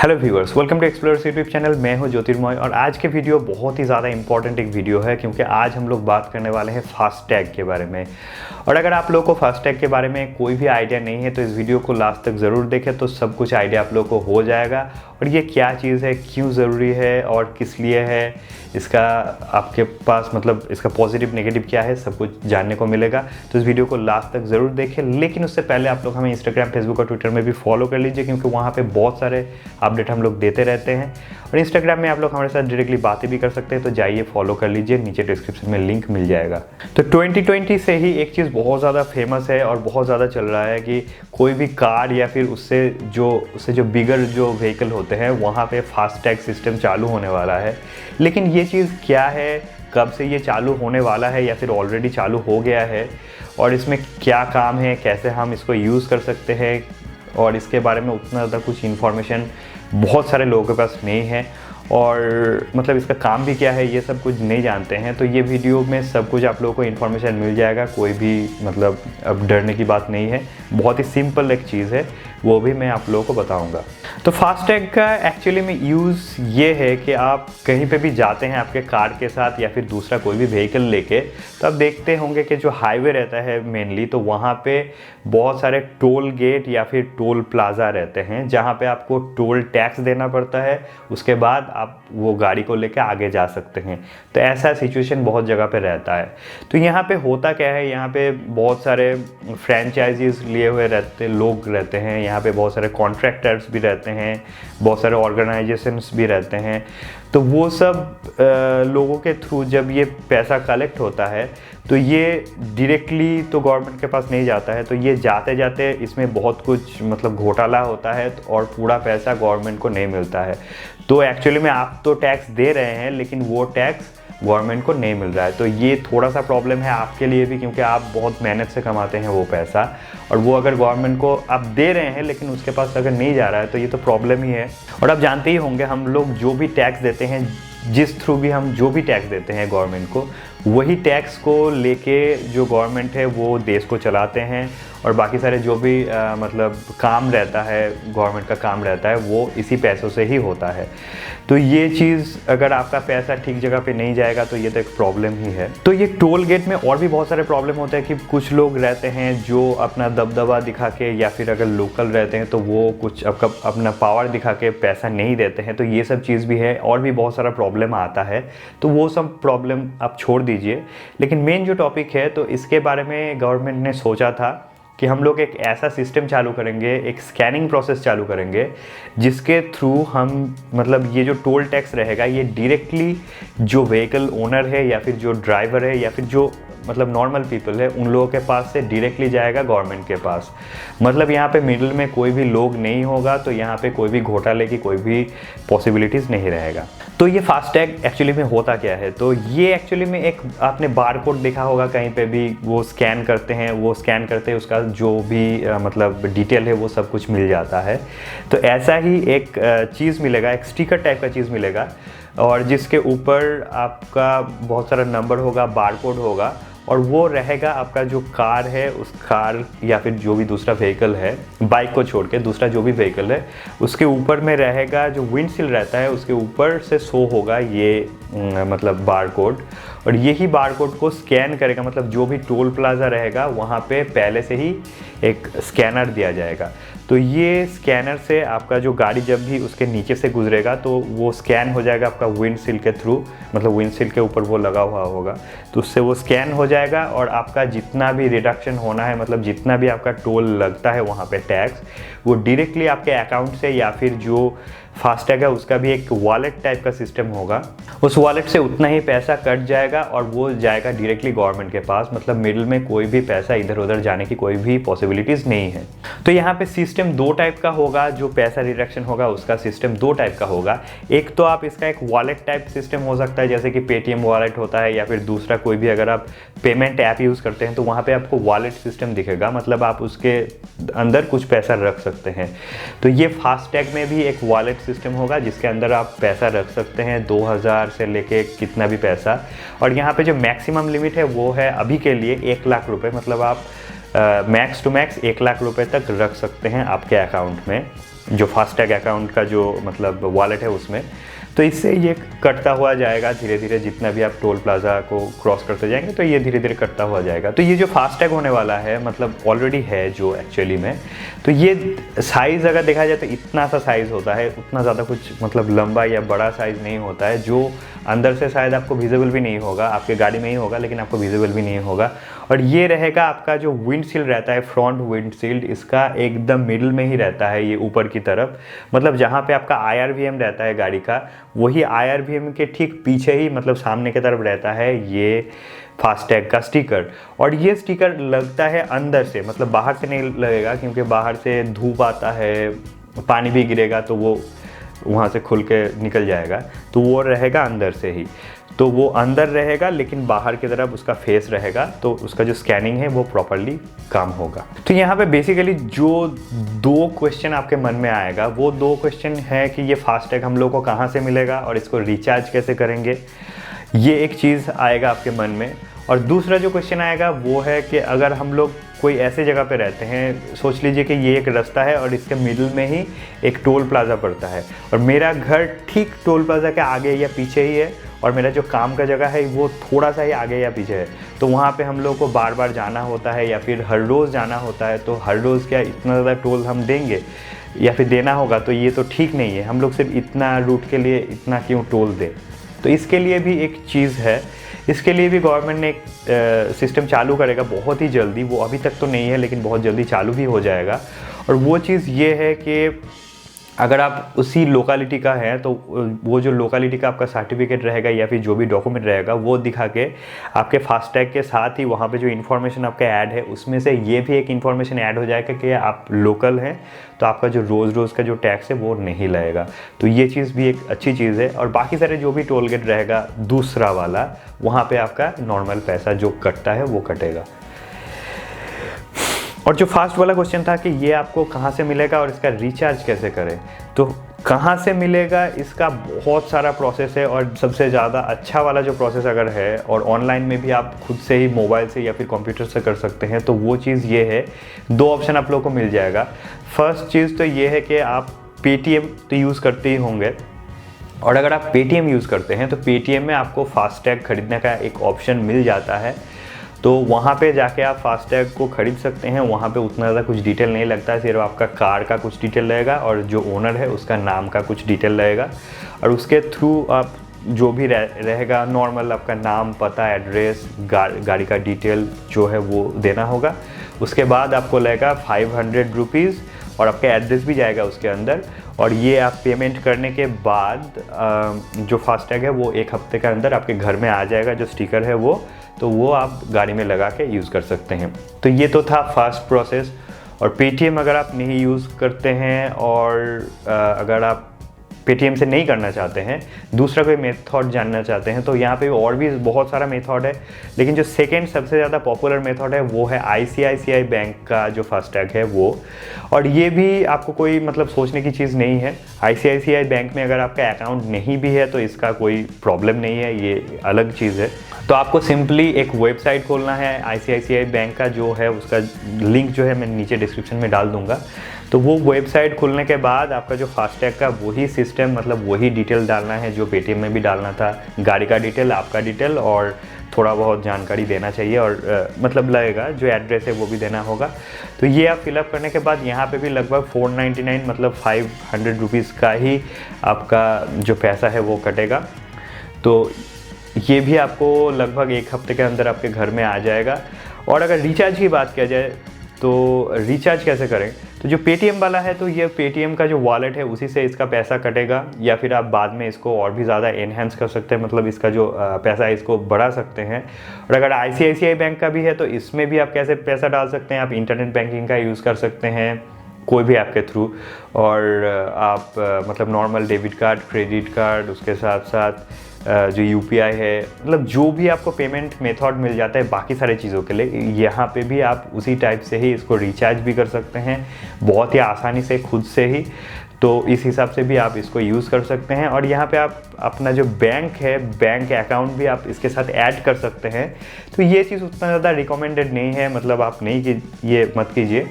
Hello viewers, welcome to explorers YouTube channel. मैं हूं ज्योतिर्मय और आज के वीडियो बहुत ही ज़्यादा इंपॉर्टेंट एक वीडियो है क्योंकि आज हम लोग बात करने वाले हैं फास्टैग के बारे में। और अगर आप लोगों को फास्टैग के बारे में कोई भी आइडिया नहीं है तो इस वीडियो को लास्ट तक ज़रूर देखें, तो सब कुछ आइडिया आप लोगों को हो जाएगा। और ये क्या चीज़ है, क्यों ज़रूरी है और किस लिए है, इसका आपके पास मतलब इसका पॉजिटिव नेगेटिव क्या है, सब कुछ जानने को मिलेगा। तो इस वीडियो को लास्ट तक ज़रूर देखें। लेकिन उससे पहले आप लोग हमें इंस्टाग्राम, फेसबुक और ट्विटर में भी फॉलो कर लीजिए क्योंकि वहाँ पे बहुत सारे अपडेट हम लोग देते रहते हैं। और इंस्टाग्राम में आप लोग हमारे साथ डायरेक्टली बातें भी कर सकते हैं, तो जाइए फॉलो कर लीजिए, नीचे डिस्क्रिप्शन में लिंक मिल जाएगा। तो 2020 से ही एक चीज़ बहुत ज़्यादा फेमस है और बहुत ज़्यादा चल रहा है कि कोई भी कार या फिर उससे जो बिगर जो व्हीकल होते हैं वहाँ पे फास्टैग सिस्टम चालू होने वाला है। लेकिन ये चीज़ क्या है, कब से ये चालू होने वाला है या फिर ऑलरेडी चालू हो गया है, और इसमें क्या काम है, कैसे हम इसको यूज़ कर सकते हैं, और इसके बारे में उतना ज़्यादा कुछ इन्फॉर्मेशन बहुत सारे लोगों के पास नहीं है। और मतलब इसका काम भी क्या है ये सब कुछ नहीं जानते हैं। तो ये वीडियो में सब कुछ आप लोगों को इन्फॉर्मेशन मिल जाएगा, कोई भी मतलब अब डरने की बात नहीं है। बहुत ही सिंपल एक चीज़ है, वो भी मैं आप लोगों को बताऊंगा। तो फास्टैग का एक्चुअली में यूज़ ये है कि आप कहीं पे भी जाते हैं आपके कार के साथ या फिर दूसरा कोई भी व्हीकल लेके, तो आप देखते होंगे कि जो हाईवे रहता है मेनली, तो वहाँ पे बहुत सारे टोल गेट या फिर टोल प्लाज़ा रहते हैं जहाँ पे आपको टोल टैक्स देना पड़ता है। उसके बाद आप वो गाड़ी को लेके आगे जा सकते हैं। तो ऐसा सिचुएशन बहुत जगह पे रहता है। तो यहाँ पे होता क्या है, यहाँ पे बहुत सारे फ्रेंचाइजीज लिए हुए लोग रहते हैं, यहाँ पे बहुत सारे कॉन्ट्रैक्टर्स भी रहते हैं, बहुत सारे ऑर्गेनाइजेशंस भी रहते हैं। तो वो सब लोगों के थ्रू जब ये पैसा कलेक्ट होता है तो ये डायरेक्टली तो गवर्नमेंट के पास नहीं जाता है, तो ये जाते जाते इसमें बहुत कुछ मतलब घोटाला होता है और पूरा पैसा गवर्नमेंट को नहीं मिलता है। तो एक्चुअली में आप तो टैक्स दे रहे हैं लेकिन वो टैक्स गवर्नमेंट को नहीं मिल रहा है। तो ये थोड़ा सा प्रॉब्लम है आपके लिए भी क्योंकि आप बहुत मेहनत से कमाते हैं वो पैसा, और वो अगर गवर्नमेंट को आप दे रहे हैं लेकिन उसके पास अगर नहीं जा रहा है तो ये तो प्रॉब्लम ही है। और आप जानते ही होंगे, हम लोग जो भी टैक्स देते हैं, जिस थ्रू भी हम जो भी टैक्स देते हैं गवर्नमेंट को, वही टैक्स को लेके जो गवर्नमेंट है वो देश को चलाते हैं। और बाकी सारे जो भी मतलब काम रहता है, गवर्नमेंट का काम रहता है, वो इसी पैसों से ही होता है। तो ये चीज़ अगर आपका पैसा ठीक जगह पे नहीं जाएगा तो ये तो एक प्रॉब्लम ही है। तो ये टोल गेट में और भी बहुत सारे प्रॉब्लम होते हैं कि कुछ लोग रहते हैं जो अपना दबदबा दिखा के, या फिर अगर लोकल रहते हैं तो वो कुछ अपना पावर दिखा के पैसा नहीं देते हैं। तो ये सब चीज़ भी है और भी बहुत सारा प्रॉब्लम आता है। तो वो सब प्रॉब्लम आप छोड़ दीजिए। लेकिन मेन जो टॉपिक है, तो इसके बारे में गवर्नमेंट ने सोचा था कि हम लोग एक ऐसा सिस्टम चालू करेंगे, एक स्कैनिंग प्रोसेस चालू करेंगे जिसके थ्रू हम मतलब ये जो टोल टैक्स रहेगा ये डायरेक्टली जो व्हीकल ओनर है या फिर जो ड्राइवर है या फिर जो मतलब नॉर्मल पीपल है, उन लोगों के पास से डायरेक्टली जाएगा गवर्नमेंट के पास। मतलब यहाँ पे मिडिल में कोई भी लोग नहीं होगा, तो यहाँ पे कोई भी घोटाले की कोई भी पॉसिबिलिटीज़ नहीं रहेगा। तो ये फास्टैग एक्चुअली में होता क्या है, तो ये एक्चुअली में एक आपने बार कोड देखा होगा कहीं पे भी, वो स्कैन करते हैं, वो स्कैन करते हैं, उसका जो भी मतलब डिटेल है वो सब कुछ मिल जाता है। तो ऐसा ही एक चीज़ मिलेगा, एक स्टिकर टाइप का चीज़ मिलेगा, और जिसके ऊपर आपका बहुत सारा नंबर होगा, बार कोड होगा, और वो रहेगा आपका जो कार है, उस कार या फिर जो भी दूसरा व्हीकल है, बाइक को छोड़ के दूसरा जो भी व्हीकल है, उसके ऊपर में रहेगा जो विंडशील्ड रहता है, उसके ऊपर से शो होगा ये मतलब बार कोड। और यही बार कोड को स्कैन करेगा, मतलब जो भी टोल प्लाज़ा रहेगा वहाँ पे पहले से ही एक स्कैनर दिया जाएगा। तो ये स्कैनर से आपका जो गाड़ी जब भी उसके नीचे से गुजरेगा तो वो स्कैन हो जाएगा आपका विंडशील्ड के थ्रू, मतलब विंडशील्ड के ऊपर वो लगा हुआ होगा, तो उससे वो स्कैन हो जाएगा। और आपका जितना भी रिडक्शन होना है, मतलब जितना भी आपका टोल लगता है वहाँ पे टैक्स, वो डायरेक्टली आपके अकाउंट से या फिर जो फास्टैग है उसका भी एक वॉलेट टाइप का सिस्टम होगा, उस वॉलेट से उतना ही पैसा कट जाएगा और वो जाएगा डायरेक्टली गवर्नमेंट के पास। मतलब मिडिल में कोई भी पैसा इधर उधर जाने की कोई भी पॉसिबिलिटीज़ नहीं है। तो यहाँ पे सिस्टम दो टाइप का होगा, जो पैसा रिडक्शन होगा उसका सिस्टम दो टाइप का होगा। एक तो आप इसका एक वॉलेट टाइप सिस्टम हो सकता है, जैसे कि पेटीएम वॉलेट होता है, या फिर दूसरा कोई भी अगर आप पेमेंट ऐप यूज़ करते हैं तो वहाँ पर आपको वॉलेट सिस्टम दिखेगा, मतलब आप उसके अंदर कुछ पैसा रख सकते हैं। तो ये फास्टैग में भी एक वॉलेट सिस्टम होगा जिसके अंदर आप पैसा रख सकते हैं, 2000 से लेके कितना भी पैसा। और यहाँ पे जो मैक्सिमम लिमिट है वो है अभी के लिए 1 लाख रुपए, मतलब आप मैक्स टू मैक्स 1 लाख रुपए तक रख सकते हैं आपके अकाउंट में। जो फास्टैग अकाउंट का जो मतलब वॉलेट है उसमें। तो इससे ये कटता हुआ जाएगा धीरे धीरे, जितना भी आप टोल प्लाज़ा को क्रॉस करते जाएंगे तो ये धीरे धीरे कटता हुआ जाएगा। तो ये जो फास्टैग होने वाला है मतलब ऑलरेडी है जो एक्चुअली में, तो ये साइज़ अगर देखा जाए तो इतना सा साइज़ होता है, उतना ज़्यादा कुछ मतलब लंबा या बड़ा साइज़ नहीं होता है, जो अंदर से शायद आपको विजिबल भी नहीं होगा, आपके गाड़ी में ही होगा लेकिन आपको विजिबल भी नहीं होगा। और ये रहेगा आपका जो विंडशील्ड रहता है, फ्रंट विंडशील्ड, इसका एकदम मिडिल में ही रहता है, ये ऊपर की तरफ, मतलब जहाँ पे आपका IRVM रहता है गाड़ी का, वही IRVM के ठीक पीछे ही मतलब सामने की तरफ रहता है ये फास्टैग का स्टिकर। और ये स्टिकर लगता है अंदर से, मतलब बाहर से नहीं लगेगा, क्योंकि बाहर से धूप आता है, पानी भी गिरेगा तो वो वहाँ से खुल के निकल जाएगा, तो वो रहेगा अंदर से ही। तो वो अंदर रहेगा लेकिन बाहर की तरफ उसका फेस रहेगा, तो उसका जो स्कैनिंग है वो प्रॉपरली काम होगा। तो यहाँ पे बेसिकली जो 2 क्वेश्चन आपके मन में आएगा, वो 2 क्वेश्चन है कि ये फास्टैग हम लोग को कहाँ से मिलेगा और इसको रिचार्ज कैसे करेंगे, ये एक चीज़ आएगा आपके मन में। और दूसरा जो क्वेश्चन आएगा वो है कि अगर हम लोग कोई ऐसे जगह पे रहते हैं, सोच लीजिए कि ये एक रास्ता है और इसके मिडिल में ही एक टोल प्लाज़ा पड़ता है, और मेरा घर ठीक टोल प्लाज़ा के आगे या पीछे ही है, और मेरा जो काम का जगह है वो थोड़ा सा ही आगे या पीछे है, तो वहाँ पे हम लोग को बार बार जाना होता है या फिर हर रोज़ जाना होता है। तो हर रोज़ क्या इतना ज़्यादा टोल हम देंगे या फिर देना होगा, तो ये तो ठीक नहीं है। हम लोग सिर्फ इतना रूट के लिए इतना क्यों टोल दें। तो इसके लिए भी एक चीज़ है, इसके लिए भी गवर्नमेंट ने एक सिस्टम चालू करेगा बहुत ही जल्दी, वो अभी तक तो नहीं है लेकिन बहुत जल्दी चालू भी हो जाएगा। और वो चीज़ ये है कि अगर आप उसी लोकेलिटी का है तो वो जो लोकेलिटी का आपका सर्टिफिकेट रहेगा या फिर जो भी डॉक्यूमेंट रहेगा वो दिखा के आपके फास्टैग के साथ ही वहाँ पे जो इन्फॉर्मेशन आपका ऐड है उसमें से ये भी एक इन्फॉर्मेशन ऐड हो जाएगा कि आप लोकल हैं, तो आपका जो रोज़ का जो टैक्स है वो नहीं लगेगा। तो ये चीज़ भी एक अच्छी चीज़ है। और बाकी सारे जो भी टोल गेट रहेगा दूसरा वाला, वहाँ पर आपका नॉर्मल पैसा जो कटता है वो कटेगा। और जो फास्ट वाला क्वेश्चन था कि ये आपको कहाँ से मिलेगा और इसका रिचार्ज कैसे करें, तो कहाँ से मिलेगा इसका बहुत सारा प्रोसेस है। और सबसे ज़्यादा अच्छा वाला जो प्रोसेस अगर है, और ऑनलाइन में भी आप खुद से ही मोबाइल से या फिर कंप्यूटर से कर सकते हैं, तो वो चीज़ ये है, 2 ऑप्शन आप लोगों को मिल जाएगा। फर्स्ट चीज़ तो ये है कि आप पेटीएम तो यूज़ करते ही होंगे, और अगर आप पेटीएम यूज़ करते हैं तो पेटीएम में आपको फास्टैग खरीदने का एक ऑप्शन मिल जाता है। तो वहाँ पे जाके आप फास्टैग को ख़रीद सकते हैं। वहाँ पे उतना ज़्यादा कुछ डिटेल नहीं लगता है, सिर्फ आपका कार का कुछ डिटेल लगेगा और जो ओनर है उसका नाम का कुछ डिटेल लगेगा, और उसके थ्रू आप जो भी रहेगा नॉर्मल आपका नाम, पता, एड्रेस, गाड़ी का डिटेल जो है वो देना होगा। उसके बाद आपको लगेगा 500 रुपीज़, और आपका एड्रेस भी जाएगा उसके अंदर। और ये आप पेमेंट करने के बाद जो फास्टैग है वो 1 हफ्ते के अंदर आपके घर में आ जाएगा, जो स्टिकर है वो, तो वो आप गाड़ी में लगा के यूज़ कर सकते हैं। तो ये तो था फास्ट प्रोसेस। और पेटीएम अगर आप नहीं यूज़ करते हैं, और अगर आप पेटीएम से नहीं करना चाहते हैं, दूसरा कोई मेथड जानना चाहते हैं, तो यहाँ पे और भी बहुत सारा मेथड है, लेकिन जो सेकेंड सबसे ज़्यादा पॉपुलर मेथड है वो है ICICI बैंक का जो फास्टैग है वो। और ये भी आपको कोई मतलब सोचने की चीज़ नहीं है। ICICI बैंक में अगर आपका अकाउंट नहीं भी है तो इसका कोई प्रॉब्लम नहीं है, ये अलग चीज़ है। तो आपको सिंपली एक वेबसाइट खोलना है ICICI बैंक का, जो है उसका लिंक जो है मैं नीचे डिस्क्रिप्शन में डाल दूँगा। तो वो वेबसाइट खुलने के बाद आपका जो फास्टैग का वही सिस्टम, मतलब वही डिटेल डालना है जो पेटीएम में भी डालना था, गाड़ी का डिटेल, आपका डिटेल, और थोड़ा बहुत जानकारी देना चाहिए, और मतलब लगेगा जो एड्रेस है वो भी देना होगा। तो ये आप फिलअप करने के बाद यहाँ पे भी लगभग 499 मतलब 500 रुपीज़ का ही आपका जो पैसा है वो कटेगा। तो ये भी आपको लगभग 1 हफ्ते के अंदर आपके घर में आ जाएगा। और अगर रिचार्ज की बात किया जाए तो रिचार्ज कैसे करें, तो जो पेटीएम वाला है तो ये पेटीएम का जो वॉलेट है उसी से इसका पैसा कटेगा, या फिर आप बाद में इसको और भी ज़्यादा एनहेंस कर सकते हैं, मतलब इसका जो पैसा है इसको बढ़ा सकते हैं। और अगर ICICI बैंक का भी है तो इसमें भी आप कैसे पैसा डाल सकते हैं, आप इंटरनेट बैंकिंग का यूज़ कर सकते हैं कोई भी ऐप के थ्रू, और आप मतलब normal debit card, credit card, उसके साथ साथ जो UPI है, मतलब जो भी आपको पेमेंट मेथड मिल जाता है बाकी सारी चीज़ों के लिए, यहाँ पे भी आप उसी टाइप से ही इसको रिचार्ज भी कर सकते हैं बहुत ही आसानी से खुद से ही। तो इस हिसाब से भी आप इसको यूज़ कर सकते हैं। और यहाँ पे आप अपना जो बैंक है, बैंक अकाउंट भी आप इसके साथ ऐड कर सकते हैं। तो ये चीज़ उतना ज़्यादा रिकमेंडेड नहीं है, मतलब आप नहीं ये मत कीजिए।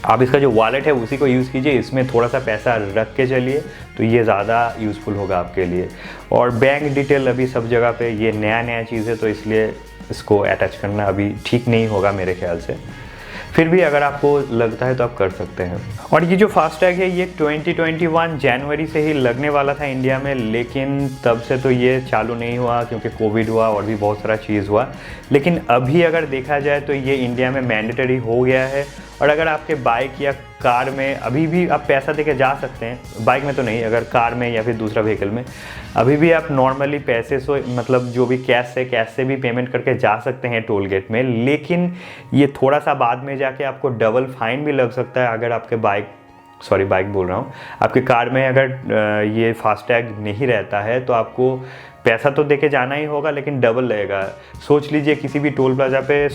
आप इसका जो वॉलेट है उसी को यूज़ कीजिए, इसमें थोड़ा सा पैसा रख के चलिए तो ये ज़्यादा यूज़फुल होगा आपके लिए। और बैंक डिटेल अभी सब जगह पे ये नया नया चीज़ है, तो इसलिए इसको अटैच करना अभी ठीक नहीं होगा मेरे ख्याल से। फिर भी अगर आपको लगता है तो आप कर सकते हैं। और ये जो फास्टैग है ये 2021 जनवरी से ही लगने वाला था इंडिया में, लेकिन तब से तो ये चालू नहीं हुआ क्योंकि कोविड हुआ और भी बहुत सारा चीज़ हुआ। लेकिन अभी अगर देखा जाए तो ये इंडिया में मैंडेटरी हो गया है। और अगर आपके बाइक या कार में अभी भी आप पैसा देके जा सकते हैं, बाइक में तो नहीं, अगर कार में या फिर दूसरा व्हीकल में अभी भी आप नॉर्मली पैसे से मतलब जो भी कैश से भी पेमेंट करके जा सकते हैं टोल गेट में। लेकिन ये थोड़ा सा बाद में जाके आपको डबल फाइन भी लग सकता है अगर आपके बाइक बोल रहा हूँ, आपके कार में अगर ये फास्टैग नहीं रहता है तो आपको पैसा तो देके जाना ही होगा लेकिन डबल लगेगा। सोच लीजिए किसी भी टोल प्लाजा पे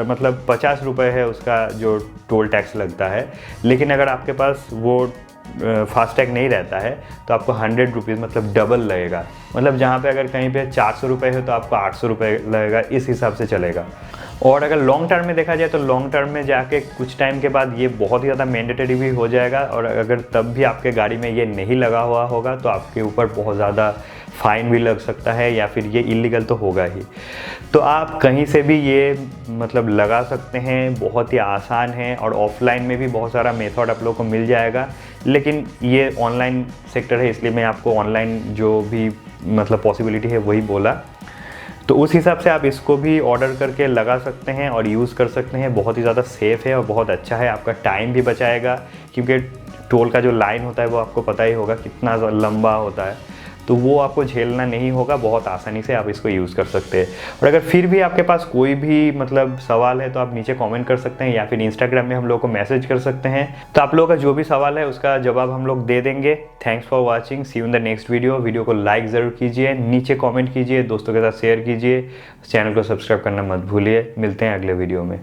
मतलब 50 रुपये है उसका जो टोल टैक्स लगता है, लेकिन अगर आपके पास वो फास्टैग नहीं रहता है तो आपको 100 रुपीज़ मतलब डबल लगेगा। मतलब जहाँ पे अगर कहीं पे 400 रुपये है तो आपको 800 रुपये लगेगा, इस हिसाब से चलेगा। और अगर लॉन्ग टर्म में देखा जाए तो लॉन्ग टर्म में जाके कुछ टाइम के बाद ये बहुत ही ज़्यादा मैंडेटरी भी हो जाएगा। और अगर तब भी आपके गाड़ी में ये नहीं लगा हुआ होगा तो आपके ऊपर बहुत ज़्यादा फ़ाइन भी लग सकता है या फिर ये इलीगल तो होगा ही। तो आप कहीं से भी ये मतलब लगा सकते हैं, बहुत ही आसान है। और ऑफलाइन में भी बहुत सारा मेथड आप लोगों को मिल जाएगा, लेकिन ये ऑनलाइन सेक्टर है इसलिए मैं आपको ऑनलाइन जो भी मतलब पॉसिबिलिटी है वही बोला। तो उस हिसाब से आप इसको भी ऑर्डर करके लगा सकते हैं और यूज़ कर सकते हैं। बहुत ही ज़्यादा सेफ़ है और बहुत अच्छा है, आपका टाइम भी बचाएगा क्योंकि टोल का जो लाइन होता है वो आपको पता ही होगा कितना लंबा होता है, तो वो आपको झेलना नहीं होगा, बहुत आसानी से आप इसको यूज़ कर सकते हैं। और अगर फिर भी आपके पास कोई भी मतलब सवाल है तो आप नीचे कमेंट कर सकते हैं या फिर इंस्टाग्राम में हम लोग को मैसेज कर सकते हैं। तो आप लोगों का जो भी सवाल है उसका जवाब हम लोग दे देंगे। Thanks for watching, see you in the next video को लाइक ज़रूर कीजिए, नीचे कॉमेंट कीजिए, दोस्तों के साथ शेयर कीजिए, चैनल को सब्सक्राइब करना मत भूलिए। मिलते हैं अगले वीडियो में।